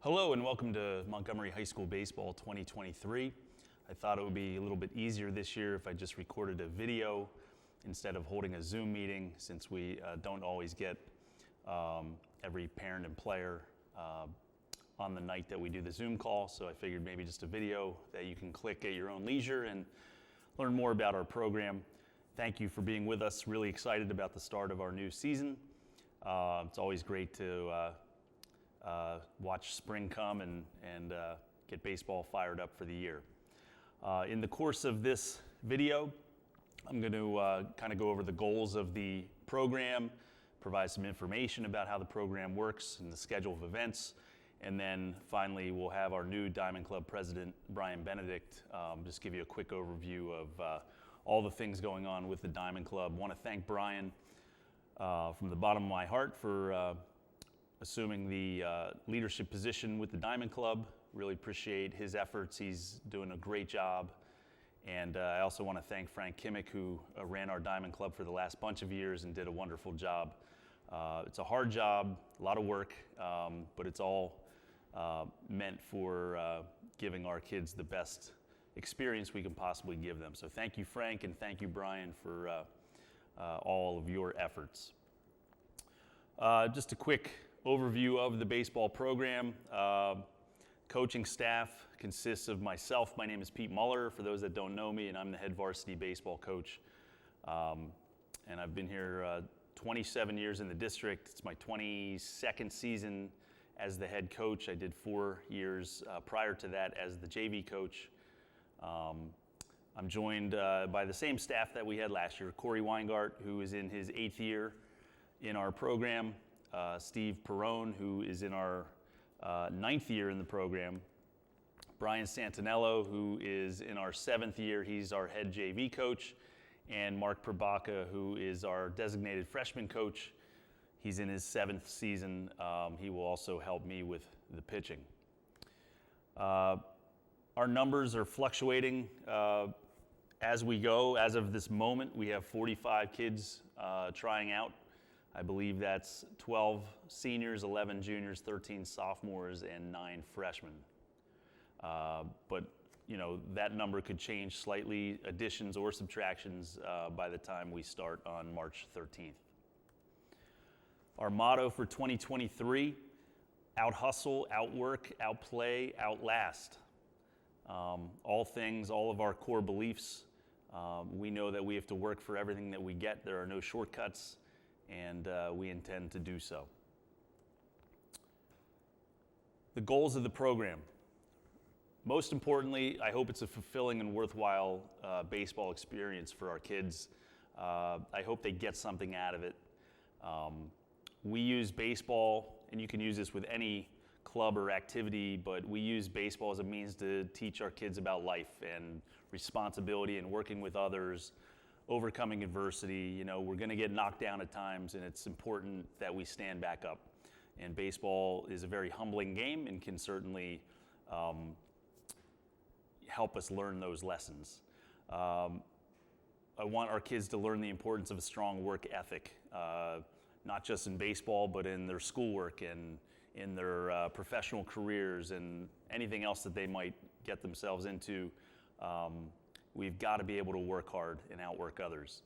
Hello and welcome to Montgomery High School Baseball 2023. I thought it would be a little bit easier this year if I just recorded a video instead of holding a Zoom meeting, since we don't always get every parent and player on the night that we do the Zoom call. So I figured maybe just a video that you can click at your own leisure and learn more about our program. Thank you for being with us. Really excited about the start of our new season. It's always great to watch spring come and get baseball fired up for the year. In the course of this video, I'm going to kind of go over the goals of the program, provide some information about how the program works and the schedule of events, and then finally we'll have our new Diamond Club president, Brian Benedict, just give you a quick overview of all the things going on with the Diamond Club. I want to thank Brian from the bottom of my heart for assuming the leadership position with the Diamond Club. Really appreciate his efforts. He's doing a great job. And I also want to thank Frank Kimmick, who ran our Diamond Club for the last bunch of years and did a wonderful job. It's a hard job, a lot of work, but it's all meant for giving our kids the best experience we can possibly give them. So thank you, Frank, and thank you, Brian, for all of your efforts. Just a quick overview of the baseball program. Coaching staff consists of myself. My name is Pete Muller, for those that don't know me, and I'm the head varsity baseball coach. And I've been here 27 years in the district. It's my 22nd season as the head coach. I did 4 years prior to that as the JV coach. I'm joined by the same staff that we had last year. Corey Weingart, who is in his 8th year in our program. Steve Perrone, who is in our 9th year in the program. Brian Santinello, who is in our 7th year. He's our head JV coach. And Mark Prabaka, who is our designated freshman coach. He's in his 7th season. He will also help me with the pitching. Our numbers are fluctuating as we go. As of this moment, we have 45 kids trying out. I believe that's 12 seniors, 11 juniors, 13 sophomores, and 9 freshmen. But you know, that number could change slightly, additions or subtractions, by the time we start on March 13th. Our motto for 2023, out hustle, outwork, outplay, outlast. All things, all of our core beliefs. We know that we have to work for everything that we get. There are no shortcuts, and we intend to do so. The goals of the program. Most importantly, I hope it's a fulfilling and worthwhile baseball experience for our kids. I hope they get something out of it. We use baseball, and you can use this with any club or activity, but we use baseball as a means to teach our kids about life and responsibility and working with others, overcoming adversity. You know, we're going to get knocked down at times, and it's important that we stand back up. And baseball is a very humbling game and can certainly help us learn those lessons. I want our kids to learn the importance of a strong work ethic, not just in baseball, but in their schoolwork and in their professional careers and anything else that they might get themselves into. We've got to be able to work hard and outwork others.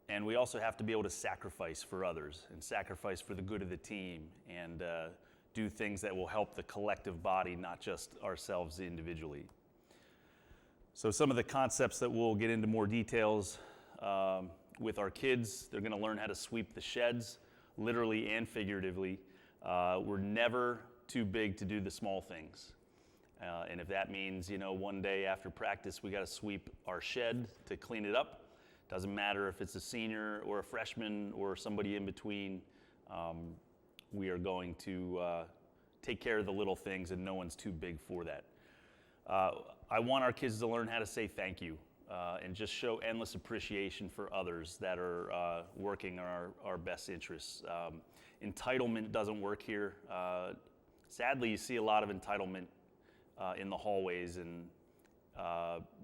And we also have to be able to sacrifice for others and sacrifice for the good of the team and do things that will help the collective body, not just ourselves individually. So some of the concepts that we'll get into more details with our kids, they're going to learn how to sweep the sheds, literally and figuratively. We're never too big to do the small things. And if that means, you know, one day after practice we got to sweep our shed to clean it up, doesn't matter if it's a senior or a freshman or somebody in between, we are going to take care of the little things, and no one's too big for that. I want our kids to learn how to say thank you and just show endless appreciation for others that are working in our best interests. Entitlement doesn't work here. Sadly, you see a lot of entitlement in the hallways, and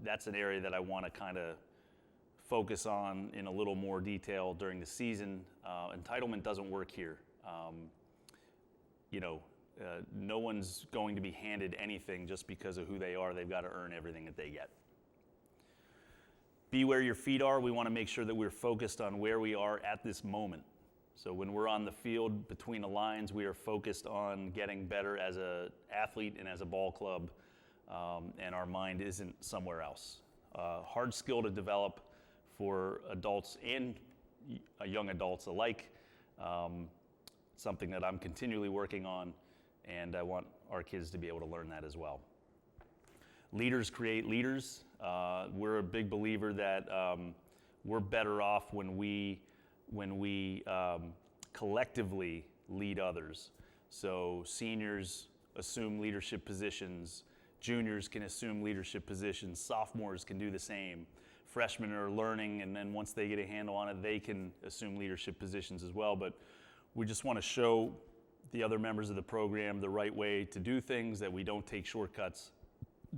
that's an area that I want to kind of focus on in a little more detail during the season. Entitlement doesn't work here. You know, no one's going to be handed anything just because of who they are. They've got to earn everything that they get. Be where your feet are. We want to make sure that we're focused on where we are at this moment. So when we're on the field between the lines, we are focused on getting better as an athlete and as a ball club, and our mind isn't somewhere else. Hard skill to develop for adults and young adults alike. Something that I'm continually working on, and I want our kids to be able to learn that as well. Leaders create leaders. We're a big believer that we're better off when we collectively lead others. So seniors assume leadership positions, juniors can assume leadership positions, sophomores can do the same. Freshmen are learning, and then once they get a handle on it, they can assume leadership positions as well. But we just want to show the other members of the program the right way to do things, that we don't take shortcuts,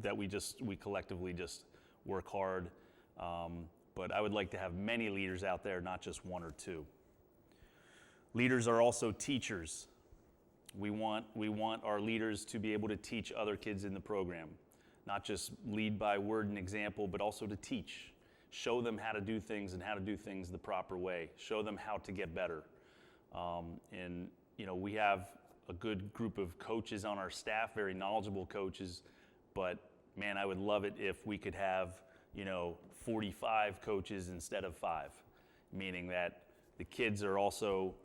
that we collectively just work hard. But I would like to have many leaders out there, not just one or two. Leaders are also teachers. We want our leaders to be able to teach other kids in the program, not just lead by word and example, but also to teach. Show them how to do things and how to do things the proper way. Show them how to get better. And we have a good group of coaches on our staff, very knowledgeable coaches, but man, I would love it if we could have 45 coaches instead of 5, meaning that the kids are also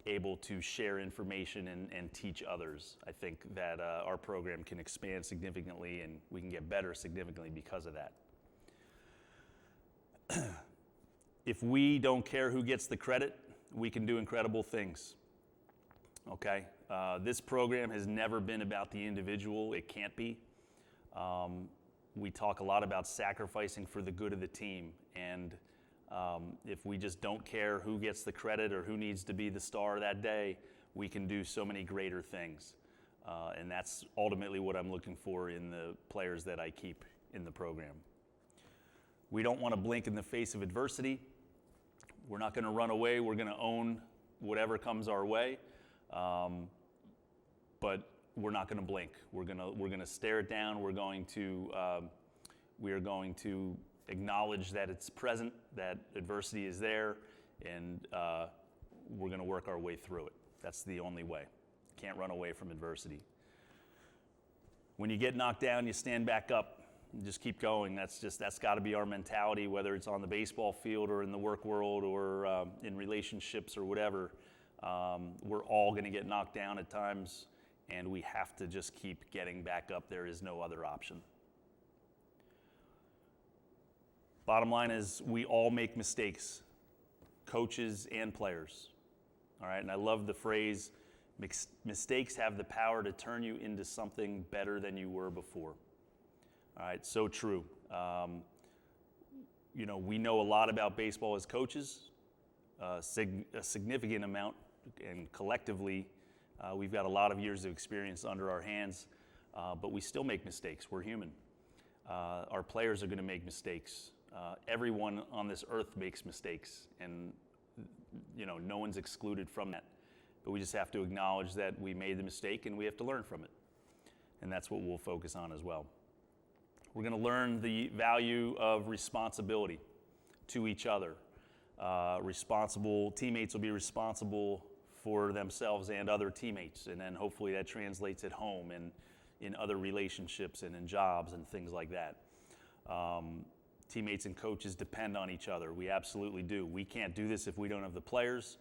able to share information and teach others. I think that our program can expand significantly, and we can get better significantly because of that. If we don't care who gets the credit, we can do incredible things. Okay? This program has never been about the individual. It can't be. We talk a lot about sacrificing for the good of the team, and if we just don't care who gets the credit or who needs to be the star that day, we can do so many greater things. And that's ultimately what I'm looking for in the players that I keep in the program. We don't want to blink in the face of adversity. We're not going to run away. We're going to own whatever comes our way. But we're not going to blink. We're going to stare it down. We are going to acknowledge that it's present, that adversity is there, and we're going to work our way through it. That's the only way. Can't run away from adversity. When you get knocked down, you stand back up and just keep going. That's got to be our mentality, whether it's on the baseball field or in the work world or in relationships or whatever. We're all going to get knocked down at times, and we have to just keep getting back up. There is no other option. Bottom line is, we all make mistakes, coaches and players. All right, and I love the phrase, mistakes have the power to turn you into something better than you were before. All right, so true. We know a lot about baseball as coaches, a significant amount, and collectively, we've got a lot of years of experience under our hands, but we still make mistakes. We're human. Our players are going to make mistakes. Everyone on this earth makes mistakes, and no one's excluded from that. But we just have to acknowledge that we made the mistake and we have to learn from it. And that's what we'll focus on as well. We're going to learn the value of responsibility to each other. Responsible teammates will be responsible for themselves and other teammates, and then hopefully that translates at home and in other relationships and in jobs and things like that. Teammates and coaches depend on each other. We absolutely do. We can't do this if we don't have the players,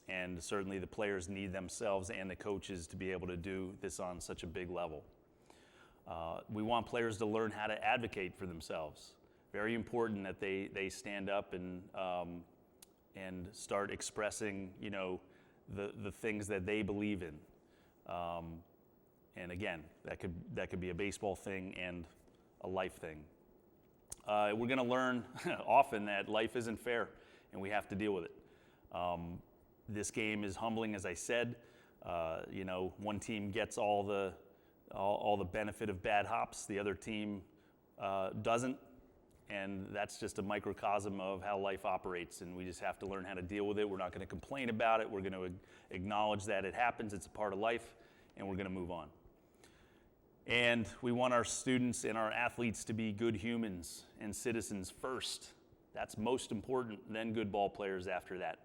and certainly the players need themselves and the coaches to be able to do this on such a big level. We want players to learn how to advocate for themselves. Very important that they stand up and start expressing, the things that they believe in. And again, that could be a baseball thing and a life thing. We're going to learn often that life isn't fair, and we have to deal with it. This game is humbling, as I said. One team gets all the benefit of bad hops, the other team doesn't, and that's just a microcosm of how life operates, and we just have to learn how to deal with it. We're not going to complain about it. We're going to acknowledge that it happens. It's a part of life, and we're going to move on. And we want our students and our athletes to be good humans and citizens first. That's most important, then good ball players after that.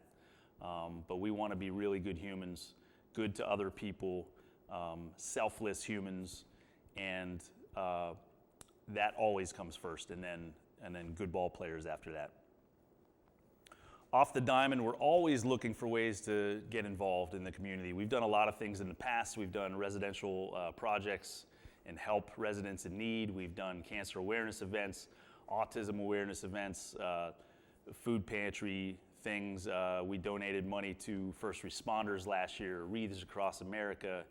But we want to be really good humans, good to other people, selfless humans, and that always comes first, and then good ball players after that. Off the diamond, we're always looking for ways to get involved in the community. We've done a lot of things in the past. We've done residential projects and help residents in need. We've done cancer awareness events, autism awareness events, food pantry things. We donated money to first responders last year, Wreaths Across America.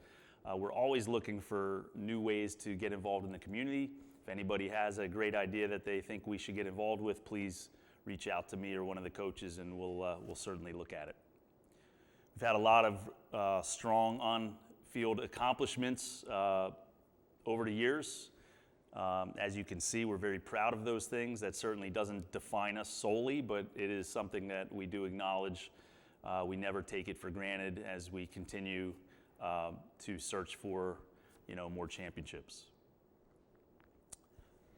We're always looking for new ways to get involved in the community. If anybody has a great idea that they think we should get involved with, please reach out to me or one of the coaches, and we'll certainly look at it. We've had a lot of strong on-field accomplishments over the years. As you can see, we're very proud of those things. That certainly doesn't define us solely, but it is something that we do acknowledge. We never take it for granted as we continue to search for, more championships.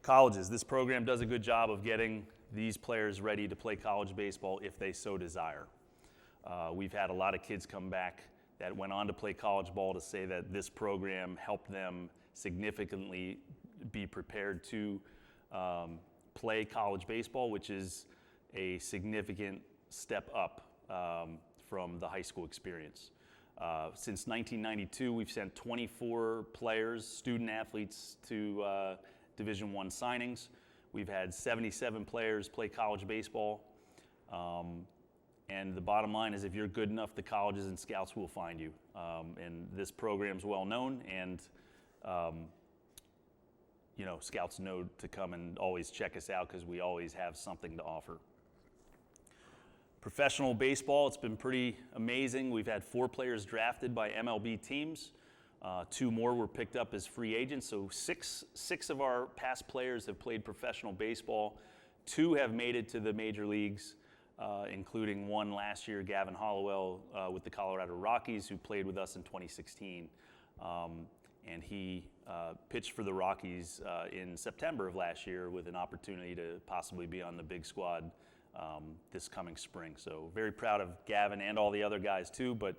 Colleges. This program does a good job of getting these players ready to play college baseball if they so desire. We've had a lot of kids come back that went on to play college ball to say that this program helped them significantly be prepared to play college baseball, which is a significant step up from the high school experience. Since 1992, we've sent 24 players, student athletes, to Division I signings. We've had 77 players play college baseball. And the bottom line is, if you're good enough, the colleges and scouts will find you. And this program's well known, and scouts know to come and always check us out because we always have something to offer. Professional baseball, it's been pretty amazing. We've had 4 players drafted by MLB teams. 2 more were picked up as free agents, so six of our past players have played professional baseball. 2 have made it to the major leagues, including one last year, Gavin Hollowell, with the Colorado Rockies, who played with us in 2016. And he pitched for the Rockies in September of last year with an opportunity to possibly be on the big squad this coming spring. So very proud of Gavin and all the other guys too, but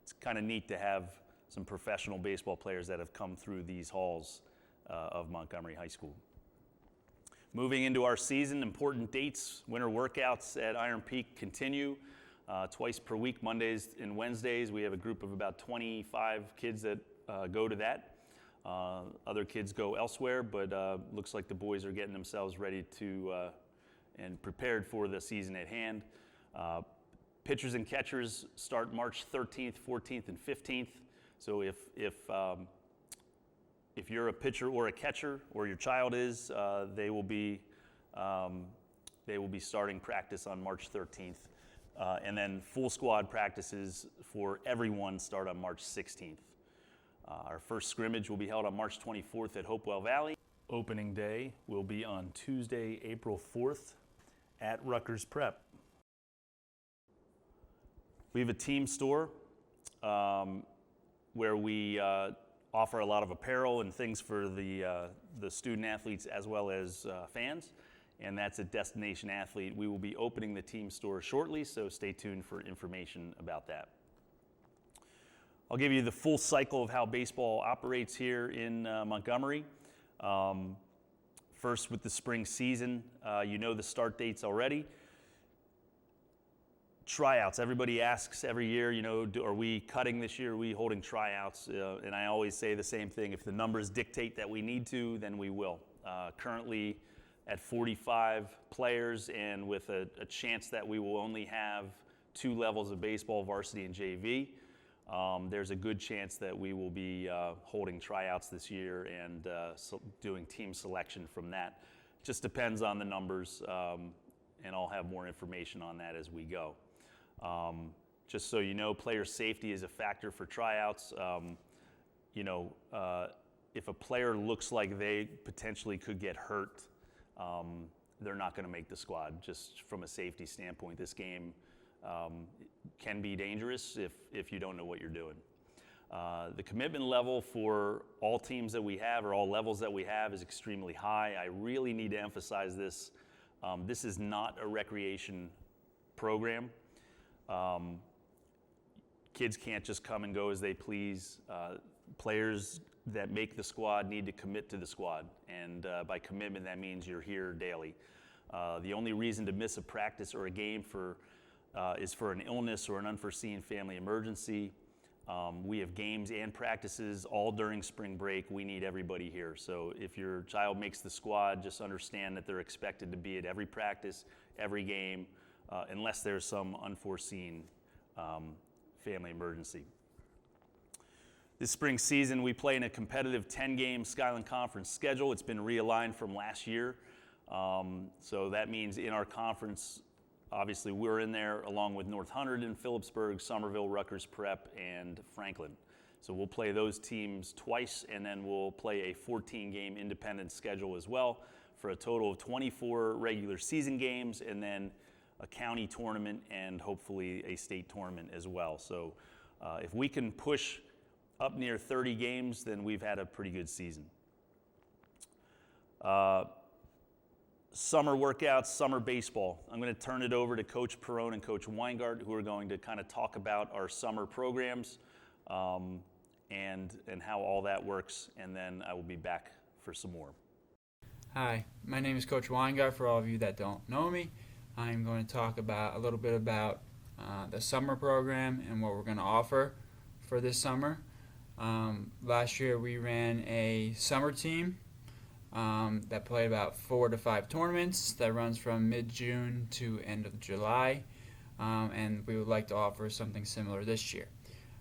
it's kind of neat to have some professional baseball players that have come through these halls of Montgomery High School. Moving into our season, important dates. Winter workouts at Iron Peak continue twice per week, Mondays and Wednesdays. We have a group of about 25 kids that go to that. Other kids go elsewhere, but looks like the boys are getting themselves ready to and prepared for the season at hand. Pitchers and catchers start March 13th, 14th, and 15th. So if you're a pitcher or a catcher, or your child is, they will be starting practice on March 13th, and then full squad practices for everyone start on March 16th. Our first scrimmage will be held on March 24th at Hopewell Valley. Opening day will be on Tuesday, April 4th at Rutgers Prep. We have a team store where we offer a lot of apparel and things for the student athletes as well as fans, and that's at Destination Athlete. We will be opening the team store shortly, so stay tuned for information about that. I'll give you the full cycle of how baseball operates here in Montgomery. First, with the spring season, you know the start dates already. Tryouts. Everybody asks every year, are we cutting this year? Are we holding tryouts? And I always say the same thing. If the numbers dictate that we need to, then we will. Currently at 45 players, and with a chance that we will only have 2 levels of baseball, varsity and JV, there's a good chance that we will be holding tryouts this year and doing team selection from that. Just depends on the numbers, and I'll have more information on that as we go. Just so you know, player safety is a factor for tryouts. If a player looks like they potentially could get hurt, they're not going to make the squad. Just from a safety standpoint, this game can be dangerous if you don't know what you're doing. The commitment level for all teams that we have, or all levels that we have, is extremely high. I really need to emphasize this. This is not a recreation program. Kids can't just come and go as they please. Players that make the squad need to commit to the squad, and by commitment, that means you're here daily. The only reason to miss a practice or a game is for an illness or an unforeseen family emergency. We have games and practices all during spring break. We need everybody here. So if your child makes the squad, just understand that they're expected to be at every practice, every game, unless there's some unforeseen family emergency. This spring season, we play in a competitive 10-game Skyland Conference schedule. It's been realigned from last year. So that means in our conference, obviously, we're in there along with North Hunterdon, Phillipsburg, Somerville, Rutgers Prep, and Franklin. So we'll play those teams twice, and then we'll play a 14-game independent schedule as well for a total of 24 regular season games, and then a county tournament and hopefully a state tournament as well. So if we can push up near 30 games, then we've had a pretty good season. Summer workouts, summer baseball. I'm going to turn it over to Coach Perrone and Coach Weingart, who are going to kind of talk about our summer programs and how all that works, and then I will be back for some more. Hi, my name is Coach Weingart. For all of you that don't know me, I'm going to talk a little bit about the summer program and what we're going to offer for this summer. Last year we ran a summer team that played about 4 to 5 tournaments that runs from mid-June to end of July, and we would like to offer something similar this year.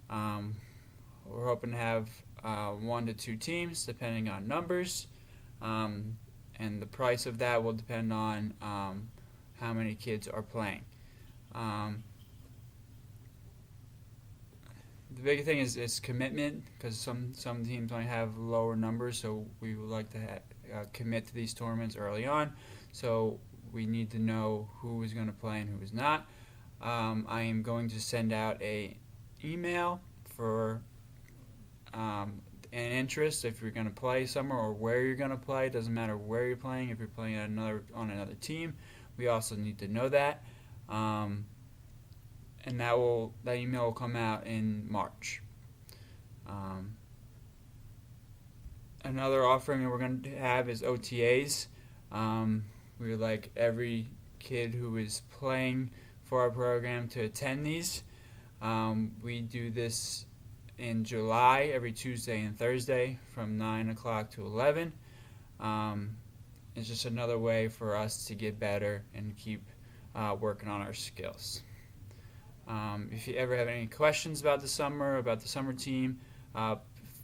We're hoping to have 1 to 2 teams depending on numbers, and the price of that will depend on how many kids are playing. The big thing is commitment, because some teams only have lower numbers, so we would like to commit to these tournaments early on. So we need to know who is going to play and who is not. I am going to send out an email for an interest if you're going to play somewhere or where you're going to play. It doesn't matter where you're playing. If you're playing on another team, we also need to know that. And that email will come out in March. Another offering that we're going to have is OTAs. We would like every kid who is playing for our program to attend these. We do this in July every Tuesday and Thursday from 9 o'clock to 11. It's just another way for us to get better and keep working on our skills. If you ever have any questions about the summer team,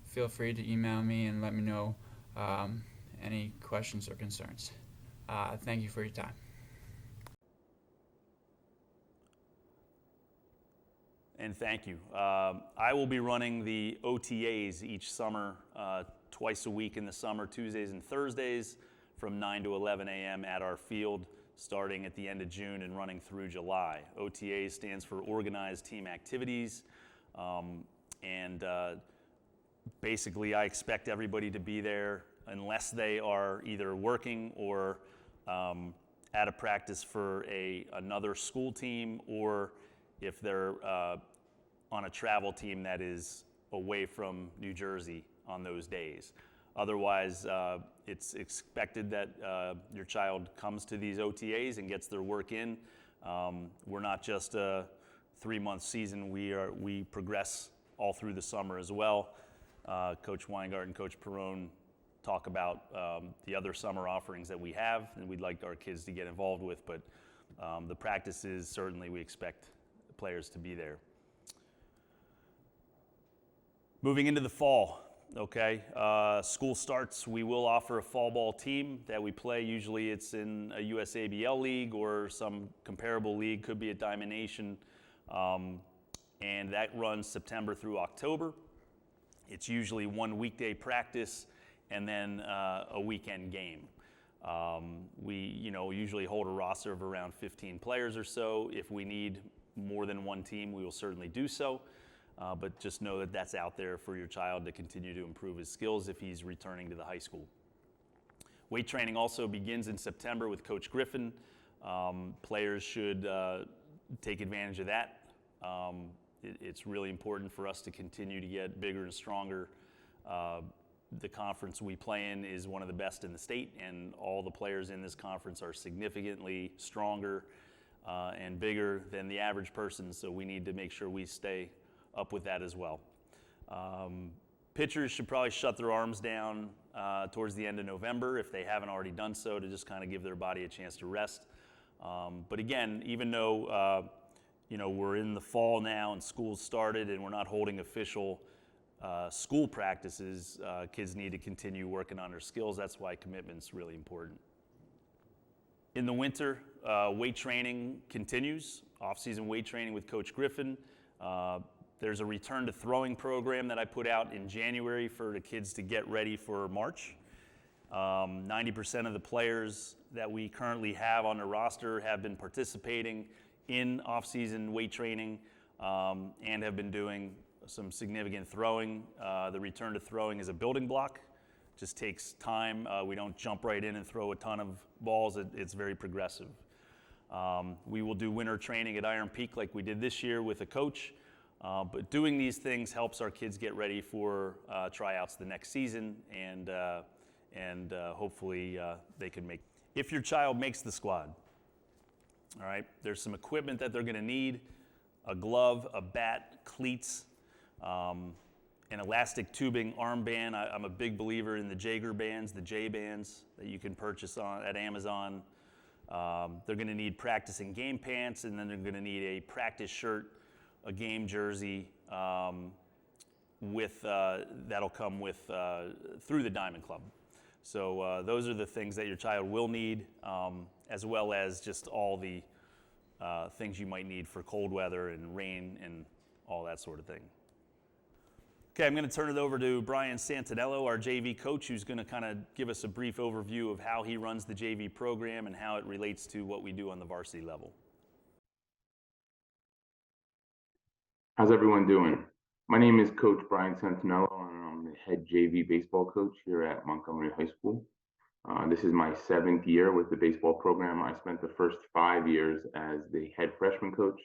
feel free to email me and let me know any questions or concerns. Thank you for your time. And thank you. I will be running the OTAs each summer, twice a week in the summer, Tuesdays and Thursdays, from 9 to 11 a.m. at our field, starting at the end of June and running through July. OTA stands for Organized Team Activities, and basically I expect everybody to be there unless they are either working or at a practice for another school team, or if they're on a travel team that is away from New Jersey on those days. Otherwise, it's expected that your child comes to these OTAs and gets their work in. We're not just a 3-month season. We progress all through the summer as well. Coach Weingart and Coach Perrone talk about the other summer offerings that we have and we'd like our kids to get involved with, but the practices, certainly we expect players to be there. Moving into the fall. Okay, school starts, we will offer a fall ball team that we play. Usually it's in a USABL league or some comparable league, could be a Diamond Nation, and that runs September through October. It's usually 1 weekday practice and then a weekend game. We usually hold a roster of around 15 players or so. If we need more than one team, we will certainly do so. But just know that that's out there for your child to continue to improve his skills if he's returning to the high school. Weight training also begins in September with Coach Griffin. Players should take advantage of that. It's really important for us to continue to get bigger and stronger. The conference we play in is one of the best in the state, and all the players in this conference are significantly stronger and bigger than the average person, so we need to make sure we stay up with that as well. Pitchers should probably shut their arms down towards the end of November if they haven't already done so, to just kind of give their body a chance to rest. But again, even though we're in the fall now and school's started and we're not holding official school practices, kids need to continue working on their skills. That's why commitment's really important. In the winter, weight training continues, off-season weight training with Coach Griffin. There's a return to throwing program that I put out in January for the kids to get ready for March. 90% of the players that we currently have on the roster have been participating in off-season weight training and have been doing some significant throwing. The return to throwing is a building block. Just takes time. We don't jump right in and throw a ton of balls. It's very progressive. We will do winter training at Iron Peak like we did this year with a coach. But doing these things helps our kids get ready for tryouts the next season, and hopefully they can make. If your child makes the squad, all right, there's some equipment that they're going to need: a glove, a bat, cleats, an elastic tubing armband. I'm a big believer in the Jaeger bands, the J bands that you can purchase at Amazon. They're going to need practicing game pants, and then they're going to need a practice shirt, a game jersey that'll come with through the Diamond Club. So those are the things that your child will need, as well as just all the things you might need for cold weather and rain and all that sort of thing. Okay, I'm going to turn it over to Brian Santinello, our JV coach, who's going to kind of give us a brief overview of how he runs the JV program and how it relates to what we do on the varsity level. How's everyone doing? My name is Coach Brian Santinello, and I'm the head JV baseball coach here at Montgomery High School. This is my 7th year with the baseball program. I spent the first 5 years as the head freshman coach,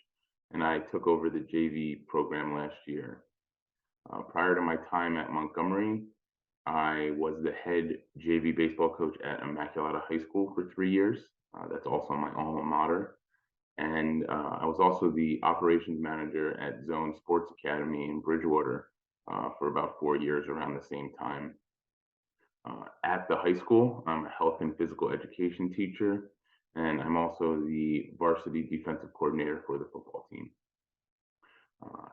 and I took over the JV program last year. Prior to my time at Montgomery, I was the head JV baseball coach at Immaculata High School for 3 years. That's also my alma mater. And I was also the operations manager at Zone Sports Academy in Bridgewater for about 4 years around the same time. At the high school, I'm a health and physical education teacher, and I'm also the varsity defensive coordinator for the football team.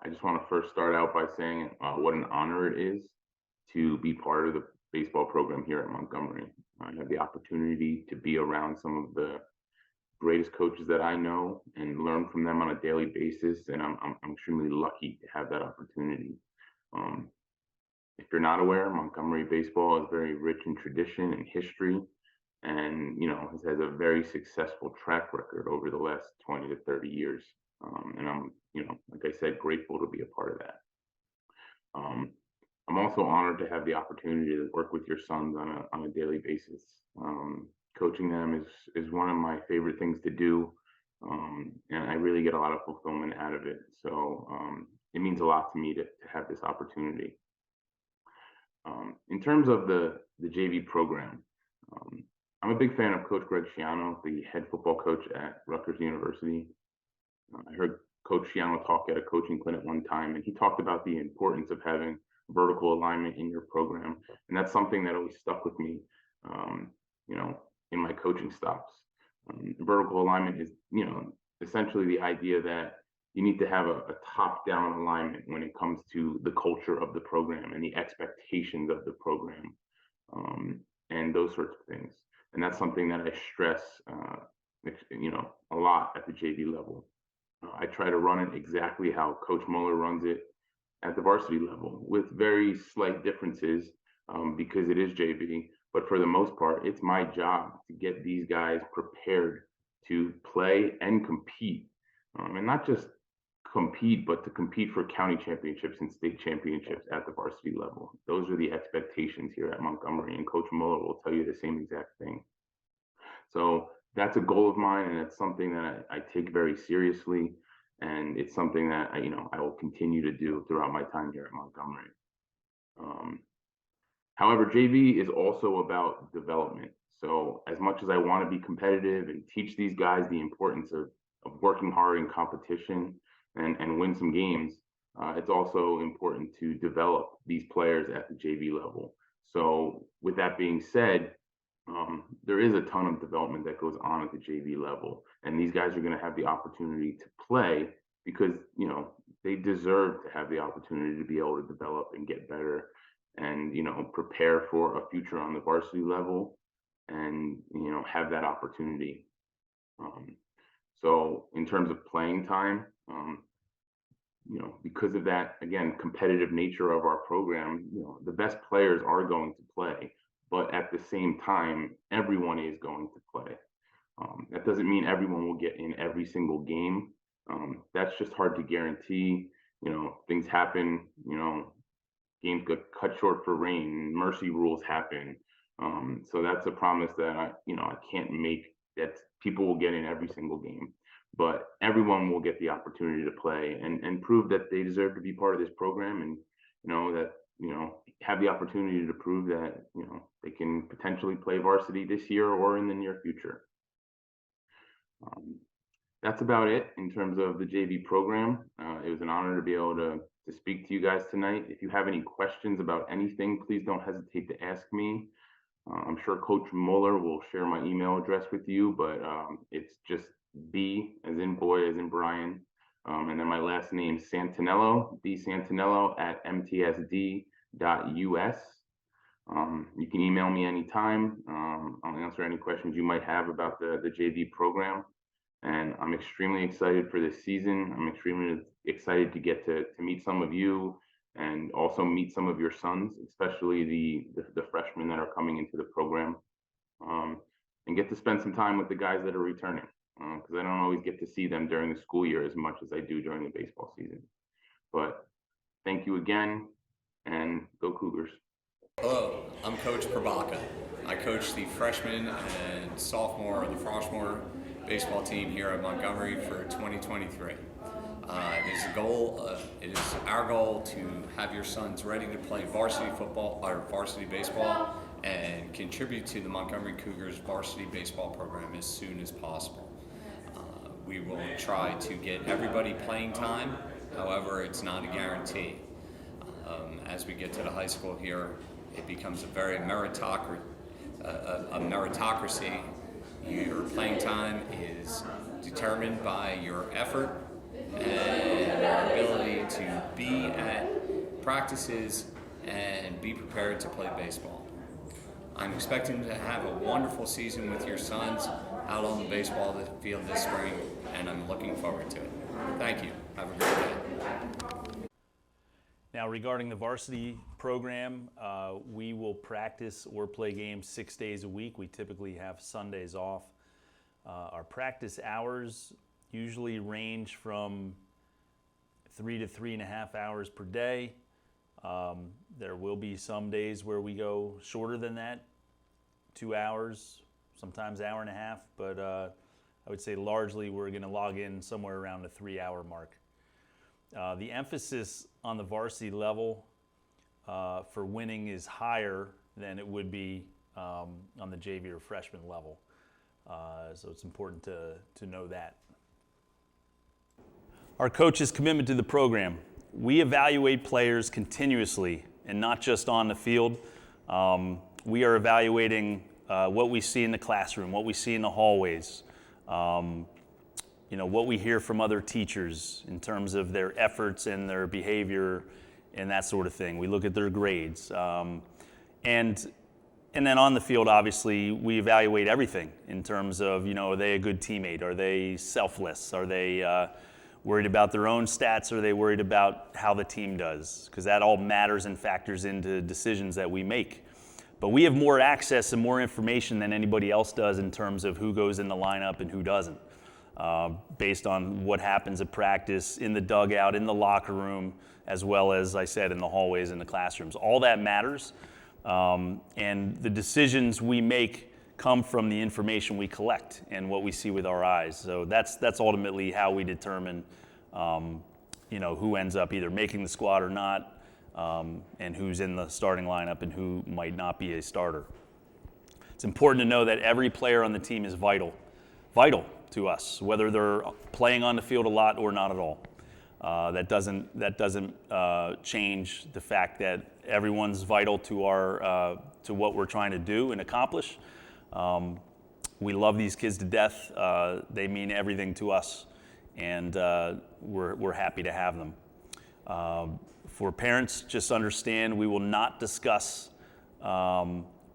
I just want to first start out by saying what an honor it is to be part of the baseball program here at Montgomery. I have the opportunity to be around some of the greatest coaches that I know and learn from them on a daily basis, and I'm extremely lucky to have that opportunity. If you're not aware, Montgomery baseball is very rich in tradition and history, and has a very successful track record over the last 20 to 30 years. And I'm, like I said, grateful to be a part of that. I'm also honored to have the opportunity to work with your sons on a daily basis. Coaching them is one of my favorite things to do, and I really get a lot of fulfillment out of it. So it means a lot to me to have this opportunity. In terms of the JV program, I'm a big fan of Coach Greg Schiano, the head football coach at Rutgers University. I heard Coach Schiano talk at a coaching clinic one time, and he talked about the importance of having vertical alignment in your program, and that's something that always stuck with me. In my coaching stops. Vertical alignment is, essentially the idea that you need to have a top-down alignment when it comes to the culture of the program and the expectations of the program, and those sorts of things. And that's something that I stress, a lot at the JV level. I try to run it exactly how Coach Mueller runs it at the varsity level, with very slight differences because it is JV. But for the most part, it's my job to get these guys prepared to play and compete, and not just compete, but to compete for county championships and state championships at the varsity level. Those are the expectations here at Montgomery, and Coach Muller will tell you the same exact thing. So that's a goal of mine, and it's something that I take very seriously, and it's something that I will continue to do throughout my time here at Montgomery. Um, However, JV is also about development. So as much as I want to be competitive and teach these guys the importance of working hard in competition and win some games, it's also important to develop these players at the JV level. So with that being said, there is a ton of development that goes on at the JV level, and these guys are going to have the opportunity to play because they deserve to have the opportunity to be able to develop and get better, and prepare for a future on the varsity level, and have that opportunity. So in terms of playing time, because of that, again, competitive nature of our program, the best players are going to play, but at the same time, everyone is going to play. That doesn't mean everyone will get in every single game. That's just hard to guarantee. Things happen, games get cut short for rain, mercy rules happen. So that's a promise that I can't make, that people will get in every single game, but everyone will get the opportunity to play and prove that they deserve to be part of this program, and that have the opportunity to prove that they can potentially play varsity this year or in the near future. That's about it in terms of the JV program. It was an honor to be able to speak to you guys tonight. If you have any questions about anything, please don't hesitate to ask me. I'm sure Coach Muller will share my email address with you, but it's just B as in boy, as in Brian, and then my last name, Santinello, B Santinello at mtsd.us. You can email me anytime. I'll answer any questions you might have about the JV program. And I'm extremely excited for this season. I'm extremely excited to get to meet some of you and also meet some of your sons, especially the freshmen that are coming into the program, and get to spend some time with the guys that are returning, because I don't always get to see them during the school year as much as I do during the baseball season. But thank you again, and go Cougars. Hello, I'm Coach Prabaka. I coach the freshman and sophomore, or the freshman baseball team here at Montgomery for 2023. It is our goal to have your sons ready to play varsity football or varsity baseball and contribute to the Montgomery Cougars varsity baseball program as soon as possible. We will try to get everybody playing time. However, it's not a guarantee. As we get to the high school here, it becomes a very meritocracy. Your playing time is determined by your effort and your ability to be at practices and be prepared to play baseball. I'm expecting to have a wonderful season with your sons out on the baseball field this spring, and I'm looking forward to it. Thank you. Have a great day. Now, regarding the varsity program, we will practice or play games 6 days a week. We typically have Sundays off. Our practice hours usually range from 3 to 3.5 hours per day. There will be some days where we go shorter than that, 2 hours, sometimes hour and a half, but I would say largely we're going to log in somewhere around the 3-hour mark. The emphasis on the varsity level for winning is higher than it would be on the JV or freshman level. So it's important to know that. Our coach's commitment to the program. We evaluate players continuously and not just on the field. We are evaluating what we see in the classroom, what we see in the hallways, what we hear from other teachers in terms of their efforts and their behavior and that sort of thing. We look at their grades. And then on the field, obviously, we evaluate everything in terms of, are they a good teammate? Are they selfless? Are they worried about their own stats? Are they worried about how the team does? Because that all matters and factors into decisions that we make. But we have more access and more information than anybody else does in terms of who goes in the lineup and who doesn't, based on what happens at practice, in the dugout, in the locker room, as well as I said, in the hallways and the classrooms. All that matters, and the decisions we make come from the information we collect and what we see with our eyes. So that's ultimately how we determine, who ends up either making the squad or not, and who's in the starting lineup and who might not be a starter. It's important to know that every player on the team is vital to us, whether they're playing on the field a lot or not at all. That doesn't change the fact that everyone's vital to to what we're trying to do and accomplish. We love these kids to death. They mean everything to us, and we're happy to have them. For parents, just understand we will not discuss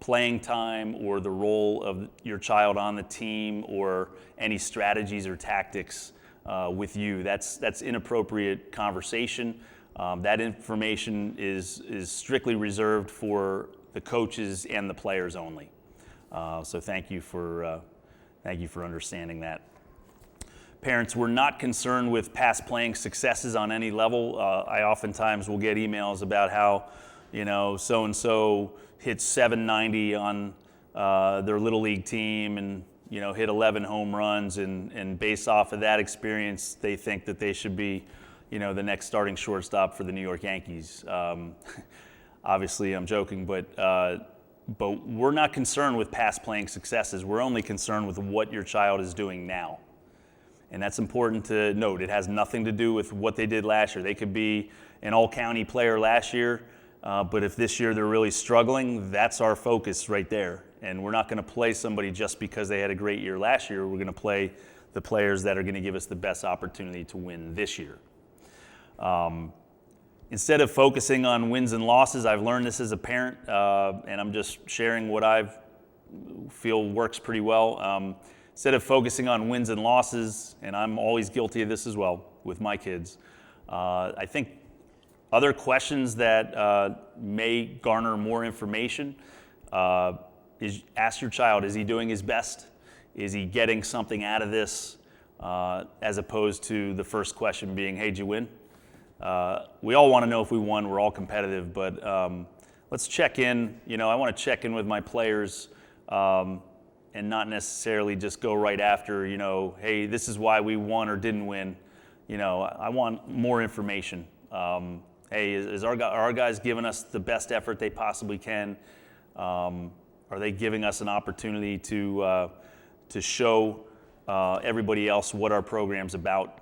playing time or the role of your child on the team or any strategies or tactics with you. That's inappropriate conversation. That information is strictly reserved for the coaches and the players only. So thank you for understanding that. Parents, we're not concerned with past playing successes on any level. I oftentimes will get emails about how, so-and-so hit 790 on their Little League team and, hit 11 home runs. And based off of that experience, they think that they should be, the next starting shortstop for the New York Yankees. Obviously, I'm joking, but we're not concerned with past playing successes. We're only concerned with what your child is doing now. And that's important to note. It has nothing to do with what they did last year. They could be an all-county player last year, but if this year they're really struggling, that's our focus right there. And we're not going to play somebody just because they had a great year last year. We're going to play the players that are going to give us the best opportunity to win this year. Instead of focusing on wins and losses, I've learned this as a parent, and I'm just sharing what I feel works pretty well. Instead of focusing on wins and losses, and I'm always guilty of this as well with my kids, I think other questions that may garner more information is ask your child, is he doing his best? Is he getting something out of this? As opposed to the first question being, hey, did you win? We all want to know if we won. We're all competitive, but let's check in. I want to check in with my players and not necessarily just go right after, hey, this is why we won or didn't win. I want more information. Hey, is our guys giving us the best effort they possibly can? Are they giving us an opportunity to show everybody else what our program's about?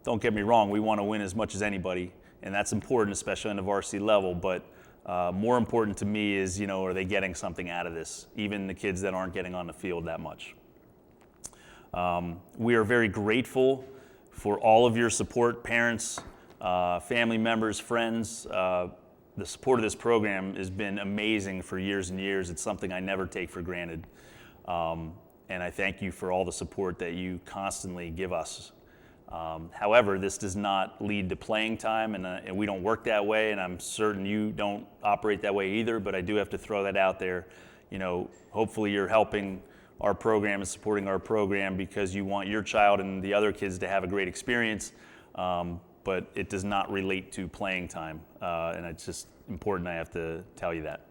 Don't get me wrong, we want to win as much as anybody, and that's important, especially on the varsity level, but more important to me is, are they getting something out of this, even the kids that aren't getting on the field that much. We are very grateful for all of your support, parents, family members, friends. The support of this program has been amazing for years and years. It's something I never take for granted. And I thank you for all the support that you constantly give us. However, this does not lead to playing time, and we don't work that way, and I'm certain you don't operate that way either, but I do have to throw that out there. Hopefully you're helping our program and supporting our program because you want your child and the other kids to have a great experience, but it does not relate to playing time, and it's just important I have to tell you that.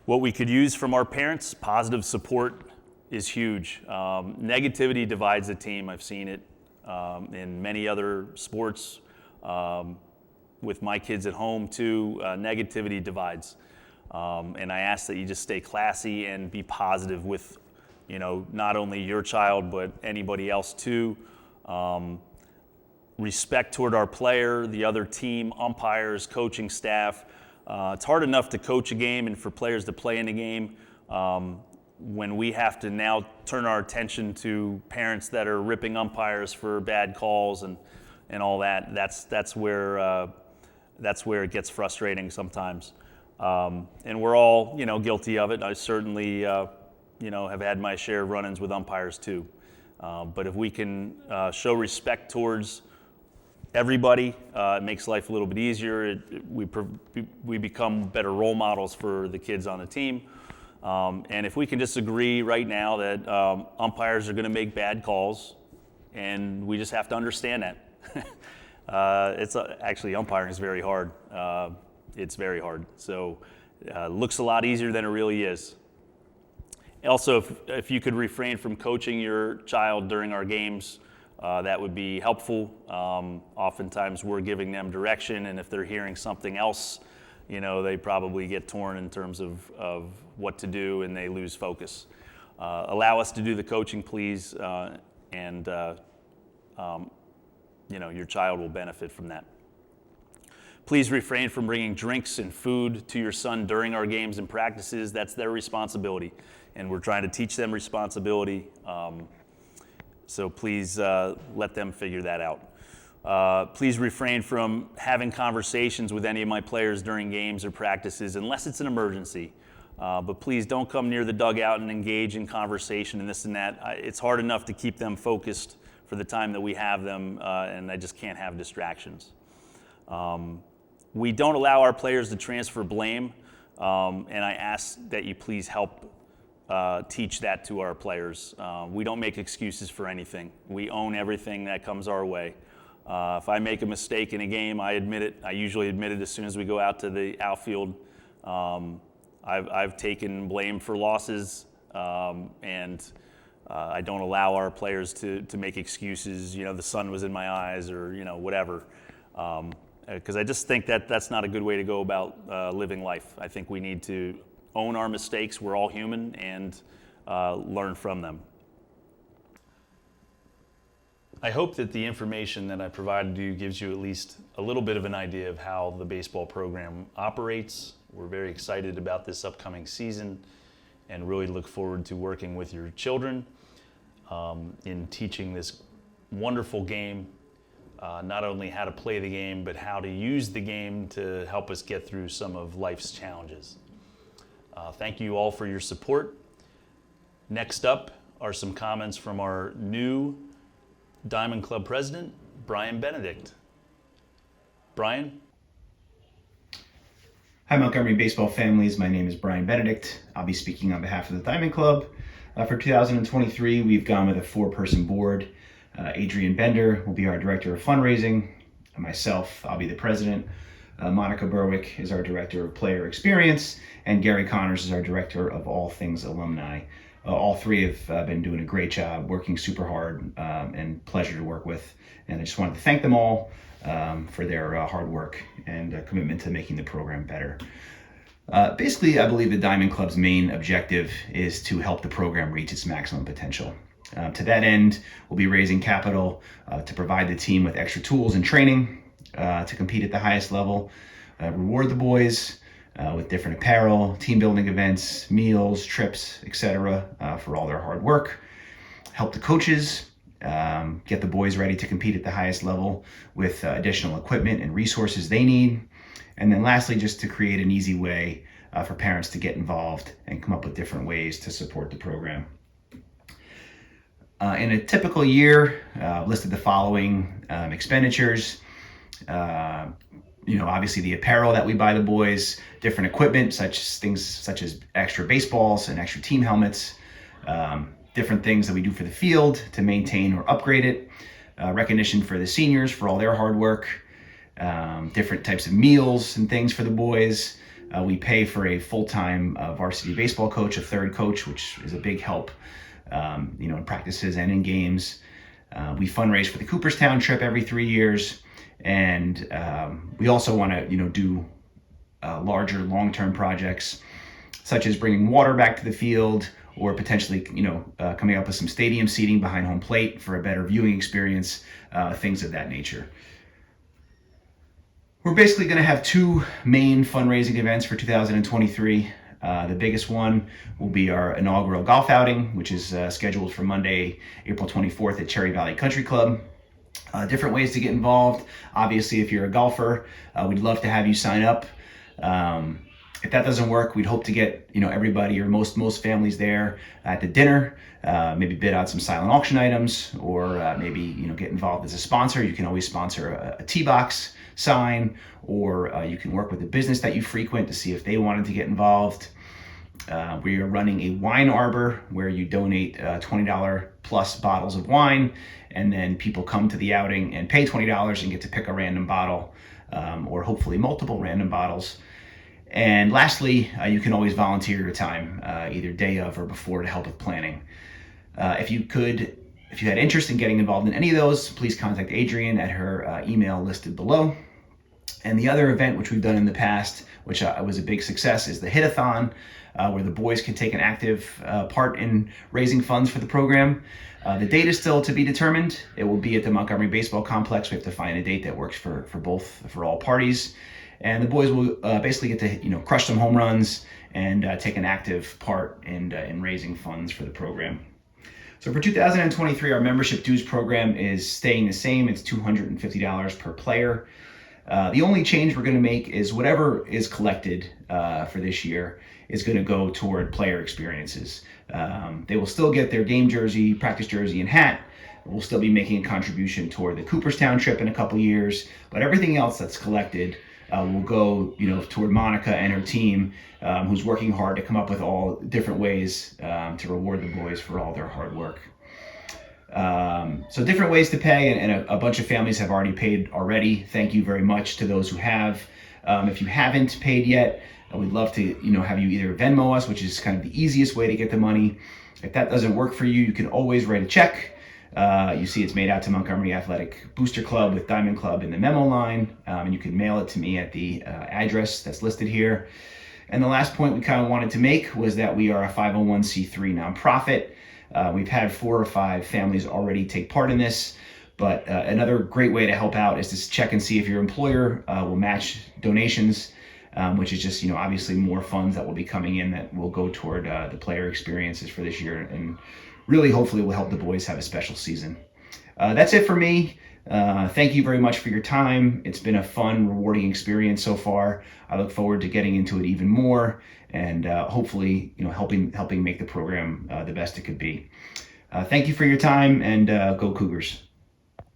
What we could use from our parents, positive support is huge. Negativity divides the team. I've seen it in many other sports. With my kids at home too, negativity divides. And I ask that you just stay classy and be positive with, not only your child, but anybody else too. Respect toward our player, the other team, umpires, coaching staff. It's hard enough to coach a game and for players to play in a game. When we have to now turn our attention to parents that are ripping umpires for bad calls and all that, that's where it gets frustrating sometimes. And we're all, guilty of it. I certainly, have had my share of run-ins with umpires too. But if we can show respect towards everybody. It makes life a little bit easier. We become better role models for the kids on the team. And if we can just agree right now that umpires are going to make bad calls, and we just have to understand that. Actually, umpiring is very hard. It's very hard. So it looks a lot easier than it really is. Also, if you could refrain from coaching your child during our games, that would be helpful. Oftentimes we're giving them direction, and if they're hearing something else, they probably get torn in terms of what to do, and they lose focus. Allow us to do the coaching, please, and your child will benefit from that. Please refrain from bringing drinks and food to your son during our games and practices. That's their responsibility, and we're trying to teach them responsibility. So please let them figure that out. Please refrain from having conversations with any of my players during games or practices unless it's an emergency. But please don't come near the dugout and engage in conversation and this and that. It's hard enough to keep them focused for the time that we have them, and I just can't have distractions. We don't allow our players to transfer blame, and I ask that you please help teach that to our players. We don't make excuses for anything. We own everything that comes our way. If I make a mistake in a game, I admit it. I usually admit it as soon as we go out to the outfield. I've taken blame for losses, and I don't allow our players to make excuses. The sun was in my eyes, or whatever. Because I just think that that's not a good way to go about living life. I think we need to own our mistakes. We're all human, and learn from them. I hope that the information that I provided you gives you at least a little bit of an idea of how the baseball program operates. We're very excited about this upcoming season and really look forward to working with your children in teaching this wonderful game, not only how to play the game, but how to use the game to help us get through some of life's challenges. Thank you all for your support. Next up are some comments from our new Diamond Club president, Brian Benedict. Brian? Hi, Montgomery baseball families. My name is Brian Benedict. I'll be speaking on behalf of the Diamond Club. For 2023, we've gone with a 4-person board. Adrian Bender will be our director of fundraising. Myself, I'll be the president. Monica Berwick is our director of player experience, and Gary Connors is our director of all things alumni. All three have been doing a great job, working super hard, and pleasure to work with. And I just wanted to thank them all for their hard work and commitment to making the program better. Basically, I believe the Diamond Club's main objective is to help the program reach its maximum potential. To that end, we'll be raising capital to provide the team with extra tools and training to compete at the highest level, reward the boys with different apparel, team building events, meals, trips, etc. For all their hard work, help the coaches get the boys ready to compete at the highest level with additional equipment and resources they need. And then lastly, just to create an easy way for parents to get involved and come up with different ways to support the program. In a typical year, I've listed the following expenditures. Obviously the apparel that we buy the boys, different equipment, things such as extra baseballs and extra team helmets, different things that we do for the field to maintain or upgrade it, recognition for the seniors for all their hard work, different types of meals and things for the boys. We pay for a full-time varsity baseball coach, a third coach, which is a big help, in practices and in games. We fundraise for the Cooperstown trip every 3 years. And we also want to, do larger long-term projects, such as bringing water back to the field, or potentially, coming up with some stadium seating behind home plate for a better viewing experience, things of that nature. We're basically going to have 2 main fundraising events for 2023. The biggest one will be our inaugural golf outing, which is scheduled for Monday, April 24th at Cherry Valley Country Club. Different ways to get involved. Obviously, if you're a golfer, we'd love to have you sign up. If that doesn't work, we'd hope to get everybody or most families there at the dinner. Maybe bid out some silent auction items, or maybe get involved as a sponsor. You can always sponsor a tee box sign, or you can work with the business that you frequent to see if they wanted to get involved. We are running a wine arbor where you donate $20 plus bottles of wine, and then people come to the outing and pay $20 and get to pick a random bottle, or hopefully multiple random bottles. And lastly, you can always volunteer your time, either day of or before, to help with planning. If you had interest in getting involved in any of those, please contact Adrienne at her email listed below. And the other event, which we've done in the past, which was a big success, is the Hit-a-thon, where the boys can take an active part in raising funds for the program. The date is still to be determined. It will be at the Montgomery Baseball Complex. We have to find a date that works for all parties. And the boys will basically get to crush some home runs and take an active part in raising funds for the program. So for 2023, our membership dues program is staying the same. It's $250 per player. The only change we're going to make is whatever is collected for this year is going to go toward player experiences. They will still get their game jersey, practice jersey, and hat. We'll still be making a contribution toward the Cooperstown trip in a couple years, but everything else that's collected will go, toward Monica and her team, who's working hard to come up with all different ways to reward the boys for all their hard work. So different ways to pay, and a bunch of families have already paid already. Thank you very much to those who have. If you haven't paid yet, we'd love to, have you either Venmo us, which is kind of the easiest way to get the money. If that doesn't work for you, you can always write a check. You see it's made out to Montgomery Athletic Booster Club with Diamond Club in the memo line, and you can mail it to me at the address that's listed here. And the last point we kind of wanted to make was that we are a 501c3 nonprofit. We've had 4 or 5 families already take part in this, but another great way to help out is to check and see if your employer will match donations, which is just, obviously more funds that will be coming in that will go toward the player experiences for this year, and really hopefully will help the boys have a special season. That's it for me. Thank you very much for your time. It's been a fun, rewarding experience so far. I look forward to getting into it even more, and hopefully, helping make the program the best it could be. Thank you for your time, and go Cougars.